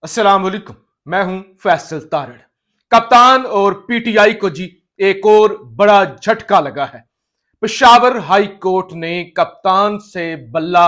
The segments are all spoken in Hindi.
अस्सलाम वालेकुम। मैं हूं फैसल तारड़। कप्तान और पीटीआई को जी एक और बड़ा झटका लगा है। पेशावर हाई कोर्ट ने कप्तान से बल्ला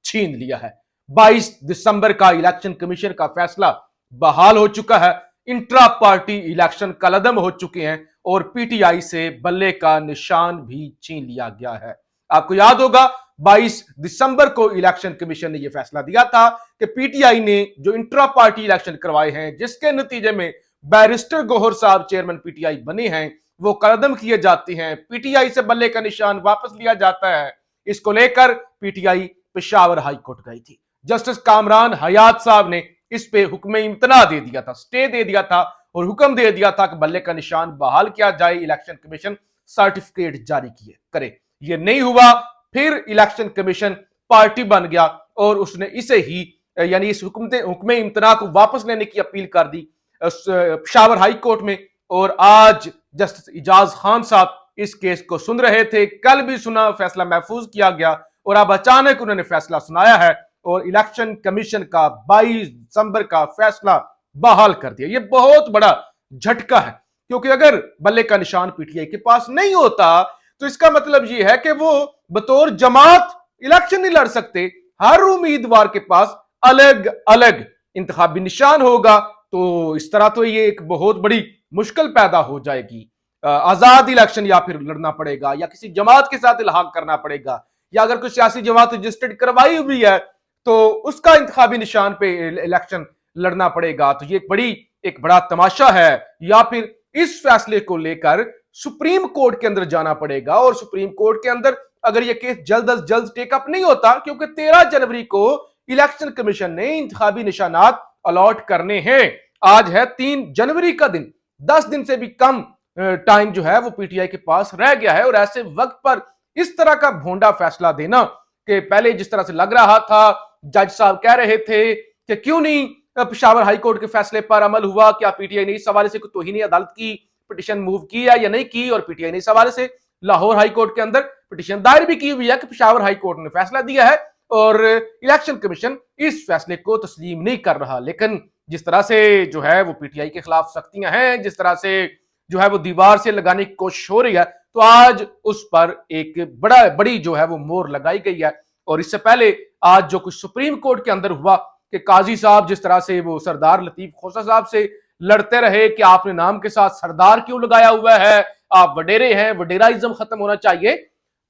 छीन लिया है। 22 दिसंबर का इलेक्शन कमीशन का फैसला बहाल हो चुका है। इंट्रा पार्टी इलेक्शन कलअदम हो चुके हैं और पीटीआई से बल्ले का निशान भी छीन लिया गया है। आपको याद होगा 22 दिसंबर को इलेक्शन कमीशन ने यह फैसला दिया था कि पीटीआई ने जो इंट्रा पार्टी इलेक्शन करवाए हैं, जिसके नतीजे में बैरिस्टर गौहर साहब चेयरमैन पीटीआई बने हैं, वो कदम किए जाते हैं। पीटीआई से बल्ले का निशान वापस लिया जाता है। इसको लेकर पीटीआई पेशावर हाई कोर्ट गई थी। जस्टिस कामरान हयात साहब ने इस पे हुक्म इम्तना दे दिया था, स्टे दे दिया था और हुक्म दे दिया था कि बल्ले का निशान बहाल किया जाए, इलेक्शन कमीशन सर्टिफिकेट जारी किए करे। ये नहीं हुआ। फिर इलेक्शन कमीशन पार्टी बन गया और उसने इसे ही यानी इस हुक्म इम्तना को वापस लेने की अपील कर दी पेशावर हाई कोर्ट में। और आज जस्टिस इजाज खान साहब इस केस को सुन रहे थे। कल भी सुना, फैसला महफूज किया गया और अब अचानक उन्होंने फैसला सुनाया है और इलेक्शन कमीशन का 22 दिसंबर का फैसला बहाल कर दिया। यह बहुत बड़ा झटका है, क्योंकि अगर बल्ले का निशान पीटीआई के पास नहीं होता तो इसका मतलब यह है कि वो बतौर जमात इलेक्शन नहीं लड़ सकते। हर उम्मीदवार के पास अलग अलग इंतखाबी निशान होगा, तो इस तरह तो ये एक बहुत बड़ी मुश्किल पैदा हो जाएगी। आजाद इलेक्शन या फिर लड़ना पड़ेगा या किसी जमात के साथ इल्हाक करना पड़ेगा, या अगर कोई सियासी जमात रजिस्टर्ड करवाई हुई है तो उसका इंतखाबी निशान पे इलेक्शन लड़ना पड़ेगा। तो ये एक बड़ा तमाशा है। या फिर इस फैसले को लेकर सुप्रीम कोर्ट के अंदर जाना पड़ेगा और सुप्रीम कोर्ट के अंदर अगर यह केस जल्द अज जल्द टेकअप नहीं होता, क्योंकि 13 जनवरी को इलेक्शन कमीशन ने इंतखाबी निशानात अलॉट करने हैं। आज है 3 जनवरी का दिन। 10 दिन से भी कम टाइम जो है वो पीटीआई के पास रह गया है और ऐसे वक्त पर इस तरह का भोंडा फैसला देना, कि पहले जिस तरह से लग रहा था, जज साहब कह रहे थे कि क्यों नहीं पेशावर हाईकोर्ट के फैसले पर अमल हुआ, क्या पीटीआई ने इस हवाले से तौहीन अदालत की पिटीशन मूव की है या नहीं की, और पीटीआई ने इस हवाले से लाहौर हाईकोर्ट के अंदर पिटीशन दायर भी की हुई है कि पेशावर हाईकोर्ट ने फैसला दिया है और इलेक्शन कमीशन इस फैसले को तस्लीम नहीं कर रहा। लेकिन जिस तरह से जो है वो पीटीआई के खिलाफ सख्तियां हैं, जिस तरह से जो है वो दीवार से लगाने की कोशिश हो रही है, तो आज उस पर एक बड़ी जो है वो मोहर लगाई गई है। और इससे पहले आज जो कुछ सुप्रीम कोर्ट के अंदर हुआ कि काजी साहब जिस तरह से वो सरदार लतीफ खोसा साहब से लड़ते रहे कि आपने नाम के साथ सरदार क्यों लगाया हुआ है, आप वडेरे हैं, वडेराइज्म खत्म होना चाहिए।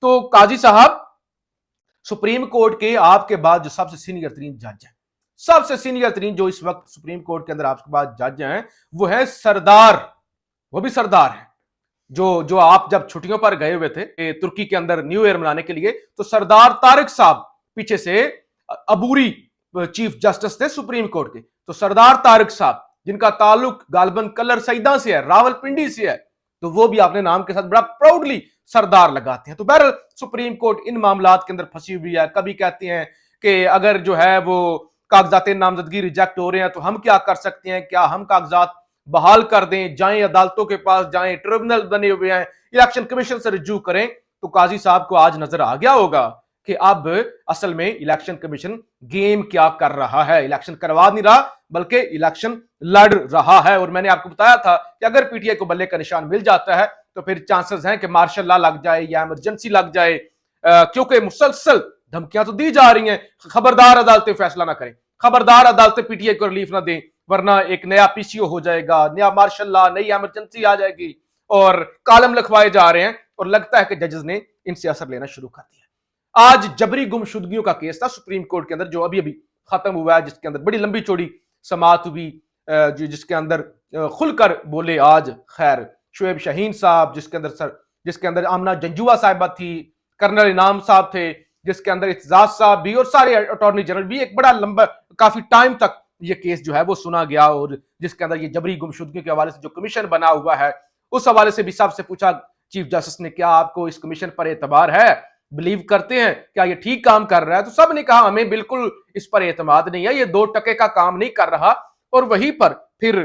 तो काजी साहब सुप्रीम कोर्ट के आपके बाद जो सबसे सीनियर तरीन जज है, सबसे सीनियर तरीन जो इस वक्त सुप्रीम कोर्ट के अंदर आपके बाद जज हैं, वो है सरदार, वो भी सरदार है। जो आप जब छुट्टियों पर गए हुए थे तुर्की के अंदर न्यू ईयर मनाने के लिए, तो सरदार तारिक साहब पीछे से अबूरी चीफ जस्टिस थे सुप्रीम कोर्ट के। तो सरदार तारिक साहब जिनका ताल्लुक गालबन कलर सईदा से है, रावलपिंडी से है, तो वो भी अपने नाम के साथ बड़ा प्राउडली सरदार लगाते हैं। तो बहरहाल सुप्रीम कोर्ट इन मामलात के अंदर फंसी हुई है। कभी कहते हैं कि अगर जो है वो कागजात नामजदगी रिजेक्ट हो रहे हैं तो हम क्या कर सकते हैं, क्या हम कागजात बहाल कर दें, जाएं अदालतों के पास, जाएं, ट्रिब्यूनल बने हुए हैं, इलेक्शन कमीशन से रिज्यू करें। तो काजी साहब को आज नजर आ गया होगा कि अब असल में इलेक्शन कमीशन गेम क्या कर रहा है। इलेक्शन करवा नहीं रहा बल्कि इलेक्शन लड़ रहा है। और मैंने आपको बताया था कि अगर पीटीआई को बल्ले का निशान मिल जाता है तो फिर चांसेस हैं कि मार्शल लॉ लग जाए या इमरजेंसी लग जाए, क्योंकि मुसलसल धमकियां तो दी जा रही हैं। खबरदार अदालतें फैसला ना करें, खबरदार अदालतें पीटीआई को रिलीफ ना दें, वरना एक नया पीसीओ हो जाएगा, नया मार्शल लॉ, नई इमरजेंसी आ जाएगी। और कॉलम लिखवाए जा रहे हैं और लगता है कि जजेस ने इनसे असर लेना शुरू कर दिया। आज जबरी गुमशुदगियों का केस था सुप्रीम कोर्ट के अंदर, जो अभी अभी खत्म हुआ है, जिसके अंदर बड़ी लंबी चौड़ी समाअत हुई, जिसके अंदर खुलकर बोले आज खैर शुएब शाहीन साहब, जिसके अंदर आमना जंजुआ साहिबा थी, कर्नल इनाम साहब थे, जिसके अंदर इत्जाज साहब भी और सारे अटॉर्नी जनरल भी। एक बड़ा लंबा काफी टाइम तक ये केस जो है वो सुना गया और जिसके अंदर ये जबरी गुमशुदगी के हवाले से जो कमीशन बना हुआ है, उस हवाले से भी सबसे पूछा चीफ जस्टिस ने, क्या आपको इस कमीशन पर एतबार है, बिलीव करते हैं, क्या ये ठीक काम कर रहा है? तो सब ने कहा हमें बिल्कुल इस पर एतमाद नहीं है, ये 2 टके का काम नहीं कर रहा। और वहीं पर फिर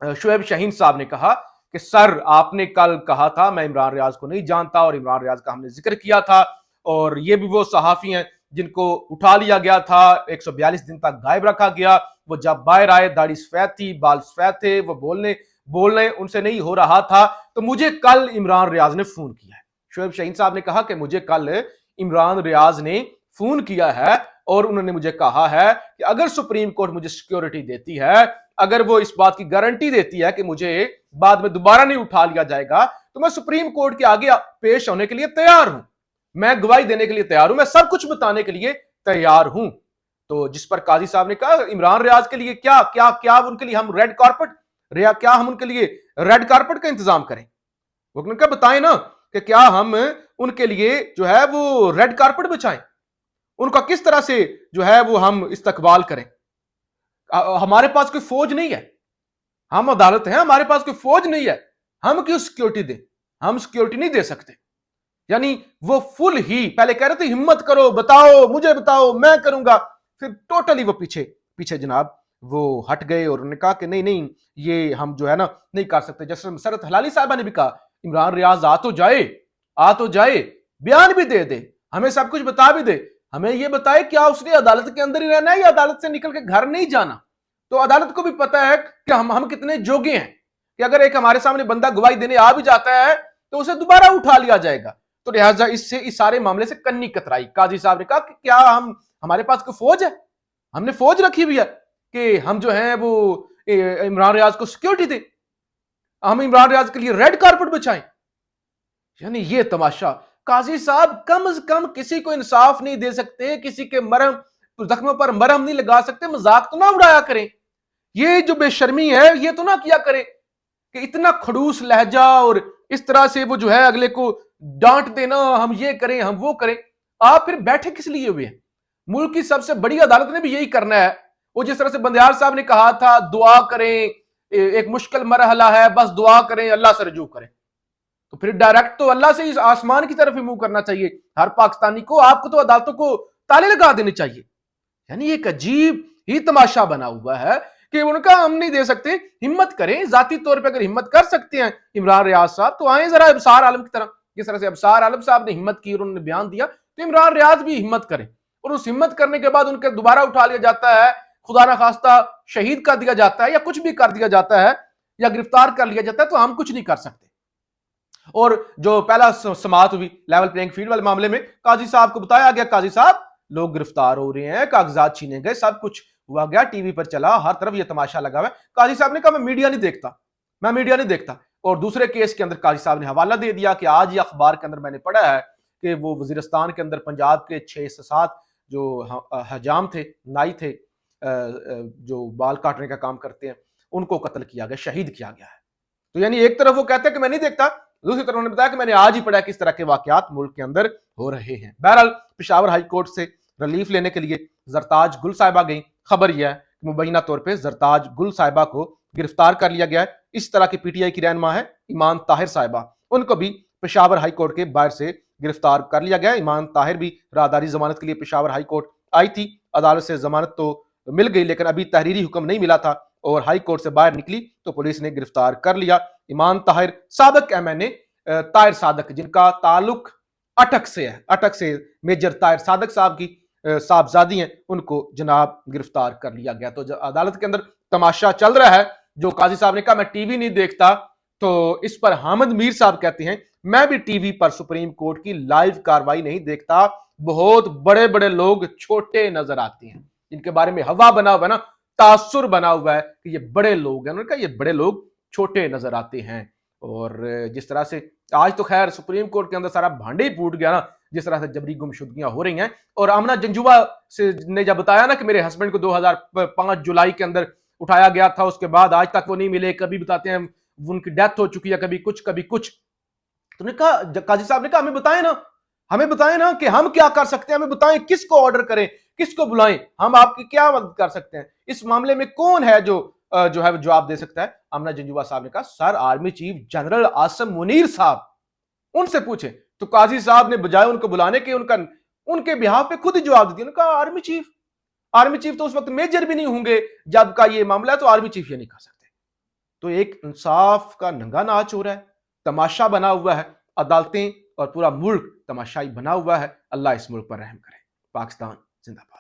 शुएब शाहीन साहब ने कहा कि सर आपने कल कहा था मैं इमरान रियाज को नहीं जानता, और इमरान रियाज का हमने जिक्र किया था, और ये भी वो सहाफी हैं जिनको उठा लिया गया था, 142 दिन तक गायब रखा गया, वो जब बाहर आए, दाढ़ी सफेद थी, बाल सफेद थे, वो बोलने उनसे नहीं हो रहा था। तो मुझे कल इमरान रियाज ने फोन किया है। शोएब शाहीन साहब ने कहा कि मुझे कल इमरान रियाज ने फोन किया है और उन्होंने मुझे कहा है कि अगर सुप्रीम कोर्ट मुझे सिक्योरिटी देती है, अगर वो इस बात की गारंटी देती है कि मुझे बाद में दोबारा नहीं उठा लिया जाएगा, तो मैं सुप्रीम कोर्ट के आगे पेश होने के लिए तैयार हूं, मैं गवाही देने के लिए तैयार हूं, मैं सब कुछ बताने के लिए तैयार हूं। तो जिस पर काजी साहब ने कहा इमरान रियाज के लिए क्या क्या क्या उनके लिए हम रेड कारपेट क्या हम उनके लिए रेड कारपेट का इंतजाम करें? वो उनका बताएं ना कि क्या हम उनके लिए जो है वो रेड कारपेट बिछाएं, उनका किस तरह से जो है वो हम इस्तकबाल करें। हमारे पास कोई फौज नहीं है, हम अदालत हैं, हमारे पास कोई फौज नहीं है, हम क्यों सिक्योरिटी दें? हम सिक्योरिटी नहीं दे सकते। यानी वो फुल ही पहले कह रहे थे हिम्मत करो, बताओ, मुझे बताओ, मैं करूंगा, फिर टोटली वो पीछे पीछे जनाब वो हट गए और उन्होंने कहा कि नहीं नहीं, ये हम जो है ना नहीं कर सकते। जैसे मसरत हलाली साहबा ने भी कहा इमरान रियाज आ तो जाए, बयान भी दे दे, हमें सब कुछ बता भी दे, हमें ये बताए क्या उसने अदालत के अंदर ही रहना है या अदालत से निकल के घर नहीं जाना। तो अदालत को भी पता है कि हम कितने जोगे हैं कि अगर एक हमारे सामने बंदा गवाही देने आ भी जाता है तो उसे दोबारा उठा लिया जाएगा। तो लिहाजा इससे इस सारे मामले से कन्नी कतराई। काजी साहब ने कहा कि क्या हमारे पास कोई फौज है? हमने फौज रखी हुई है कि हम जो है वो इमरान रियाज को सिक्योरिटी दें, हम इमरान रियाज के लिए रेड कारपेट बिछाएं। यानी ये तमाशा। काजी साहब कम से कम किसी को इंसाफ नहीं दे सकते, किसी के जख्मों पर मरहम नहीं लगा सकते, मजाक तो ना उड़ाया करें। ये जो बेशर्मी है ये तो ना किया करे कि इतना खड़ूस लहजा और इस तरह से वो जो है अगले को डांट देना, हम ये करें, हम वो करें। आप फिर बैठे किस लिए हुए हैं? मुल्क की सबसे बड़ी अदालत ने भी यही करना है। वो जिस तरह से बंदियार साहब ने कहा था दुआ करें, एक मुश्किल मरहला है, बस दुआ करें, अल्लाह से रजू करें, तो फिर डायरेक्ट तो अल्लाह से इस आसमान की तरफ ही मुंह करना चाहिए हर पाकिस्तानी को। आपको तो अदालतों को ताले लगा देने चाहिए। यानी एक अजीब ही तमाशा बना हुआ है कि उनका हम नहीं दे सकते। हिम्मत करें, जाती तौर पे अगर हिम्मत कर सकते हैं इमरान रियाज साहब तो आए जरा अबसार आलम की तरह। जिस तरह से अबसार आलम साहब ने हिम्मत की और उन्होंने बयान दिया, तो इमरान रियाज भी हिम्मत करें। और उस हिम्मत करने के बाद उनके दोबारा उठा लिया जाता है, खुदा ना खास्ता शहीद कर दिया जाता है या कुछ भी कर दिया जाता है या गिरफ्तार कर लिया जाता है, तो हम कुछ नहीं कर सकते। और जो पहला समाअत हुई लेवल प्लेइंग फील्ड वाले मामले में काजी साहब को बताया गया, काजी साहब लोग गिरफ्तार हो रहे हैं, कागजात छीने गए, सब कुछ हुआ गया, टीवी पर चला, हर तरफ ये तमाशा लगा हुआ है। काजी साहब ने कहा मैं मीडिया नहीं देखता। और दूसरे केस के अंदर काजी साहब ने हवाला दे दिया कि आज ही अखबार के अंदर मैंने पढ़ा है कि वो वजीरिस्तान के अंदर पंजाब के 6 से 7 जो हजाम थे, नाई थे, जो बाल काटने का काम करते हैं, उनको कत्ल किया गया, शहीद किया गया है। तो यानी एक तरफ वो कहते हैं कि मैं नहीं देखता, दूसरी तरफ उन्होंने बताया कि मैंने आज ही पढ़ा किस तरह के वाकयात मुल्क के अंदर हो रहे हैं। बहरहाल पेशावर हाई कोर्ट से रिलीफ लेने के लिए जरताज गुल साहिबा गई। खबर यह है कि मुबैना तौर पर जरताज गुल साहिबा को गिरफ्तार कर लिया गया है। इस तरह की पीटीआई की रहनुमा है ईमान ताहिर साहिबा, उनको भी पेशावर हाई कोर्ट के बाहर से गिरफ्तार कर लिया गया। ईमान ताहिर भी राहदारी जमानत के लिए पेशावर हाई कोर्ट आई थी। अदालत से जमानत तो मिल गई लेकिन अभी तहरीरी हुक्म नहीं मिला था और हाई कोर्ट से बाहर निकली तो पुलिस ने गिरफ्तार कर लिया। ईमान ताहिर सादक एमएनए ताहिर सादक, जिनका ताल्लुक अटक से है, अटक से मेजर ताहिर सादक साहब की साहबजादी हैं, उनको जनाब गिरफ्तार कर लिया गया। तो अदालत के अंदर तमाशा चल रहा है। जो काजी साहब ने कहा मैं टीवी नहीं देखता, तो इस पर हामिद मीर साहब कहते हैं मैं भी टीवी पर सुप्रीम कोर्ट की लाइव कार्रवाई नहीं देखता। बहुत बड़े बड़े लोग छोटे नजर आते हैं, इनके बारे में हवा बना हुआ है ना, तासुर बना हुआ है कि ये बड़े लोग हैं। उन्होंने कहा ये बड़े लोग छोटे नजर आते हैं। और जिस तरह से आज तो खैर सुप्रीम कोर्ट के अंदर सारा भांडे ही फूट गया ना, जिस तरह से जबरी गुमशुदगियां हो रही हैं। और आमना जंजुआ से ने जब बताया ना कि मेरे हस्बैंड को 2005 जुलाई के अंदर उठाया गया था, उसके बाद आज तक वो नहीं मिले, कभी बताते हैं उनकी डेथ हो चुकी है, कभी कुछ। तुमने कहा, काजी साहब ने कहा हमें बताएं ना कि हम क्या कर सकते हैं, हमें बताएं किसको ऑर्डर करें, किसको बुलाएं, हम आपकी क्या मदद कर सकते हैं, इस मामले में कौन है जो है जवाब दे सकता है। आमना जंजुआ साहब ने कहा sir army chief general Asim Munir साहब, उनसे पूछे। तो काजी साहब ने बजाय उनको बुलाने के उनके बिहाफ पे खुद ही जवाब दे दिया। उन्होंने कहा आर्मी चीफ तो उस वक्त मेजर भी नहीं होंगे जब का ये मामला है, तो आर्मी चीफ ये नहीं कर सकते। तो एक इंसाफ का नंगा नाच हो रहा है, तमाशा बना हुआ है, अदालतें और पूरा मुल्क तमाशाई बना हुआ है। अल्लाह इस मुल्क पर रहम करे। पाकिस्तान जिंदाबाद।